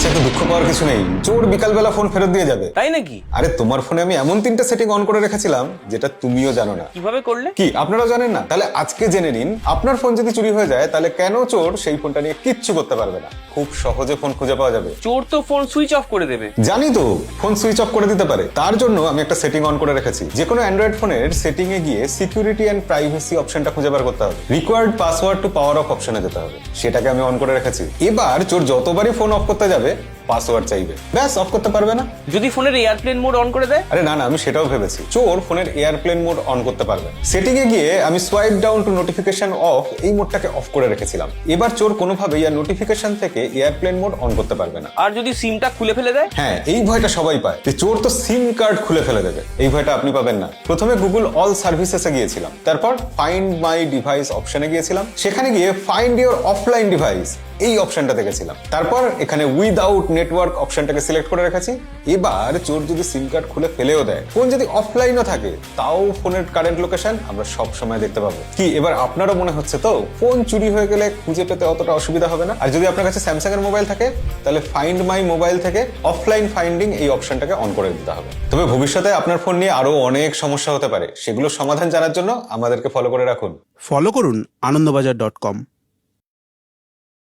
আচ্ছা, তো দুঃখ পাওয়ার কিছু নেই, চোর বিকালবেলা ফোন ফেরত দিয়ে যাবে। তাই নাকি? আরে তোমার ফোনে আমি এমন 3টা সেটিং অন করে রেখেছিলাম যেটা তুমিও জানো না। কিভাবে করলে? কি আপনারা জানেন না? তাহলে আজকে জেনে নিন, আপনার ফোন যদি চুরি হয়ে যায় তাহলে কেন চোর সেই ফোনটা নিয়ে কিচ্ছু করতে পারবে না। খুব সহজে ফোন খুঁজে পাওয়া যাবে। চোর তো ফোন সুইচ অফ করে দেবে। জানি তো, ফোন সুইচ অফ করে দিতে পারে। তার জন্য আমি একটা সেটিং অন করে রেখেছি। যে কোনো অ্যান্ড্রয়েড ফোনের সেটিং এ গিয়ে সিকিউরিটি এন্ড প্রাইভেসি অপশনটা খুঁজে বার করতে হবে। Required password to power off অপশনে যেতে হবে, সেটাকে আমি অন করে রেখেছি। এবার চোর যতবারই ফোন অফ করতে যাবে পাসওয়ার্ড চাইবে, ব্যাস অফ করতে পারবে না। যদি ফোনের এয়ারপ্লেন মোড অন করে দেয়? আরে না না, আমি সেটাও ভেবেছি। চোর ফোনের এয়ারপ্লেন মোড অন করতে পারবে। সেটিং এ গিয়ে আমি swipe down to notification off এই মোডটাকে অফ করে রেখেছিলাম। এবার চোর কোনোভাবেই আর নোটিফিকেশন থেকে এয়ারপ্লেন মোড অন করতে পারবে না। আর যদি সিমটা খুলে ফেলে দেয়? হ্যাঁ, এই ভয়টা সবাই পায় যে চোর তো সিম কার্ড খুলে ফেলে দেবে। এই ভয়টা আপনি পাবেন না। প্রথমে গুগল অল সার্ভিসেসে গিয়েছিলাম, তারপর ফাইন্ড মাই ডিভাইস অপশনে গিয়েছিলাম। সেখানে গিয়ে ফাইন্ড ইওর অফলাইন ডিভাইস এই অপশনটা দেখেছিলাম। তারপর এখানে উইদাউট নেটওয়ার্ক অপশনটাকে সিলেক্ট করে রেখেছি। এবার চোর যদি সিম কার্ড খুলে ফেলেও দেয়, ফোন যদি অফলাইনও থাকে, তাও ফোনের কারেন্ট লোকেশন আমরা সব সময় দেখতে পাবো। কি এবার আপনারও মনে হচ্ছে তো, ফোন চুরি হয়ে গেলে খুঁজে পেতে অতটা অসুবিধা হবে না? আর যদি আপনার কাছে স্যামসাং এর মোবাইল থাকে, তাহলে ফাইন্ড মাই মোবাইল থেকে অফলাইন ফাইন্ডিং এই অপশনটাকে অন করে দিতে হবে। তবে ভবিষ্যতে আপনার ফোন নিয়ে আরো অনেক সমস্যা হতে পারে, সেগুলো সমাধান জানার জন্য আমাদেরকে ফলো করে রাখুন। ফলো করুন আনন্দবাজার.com।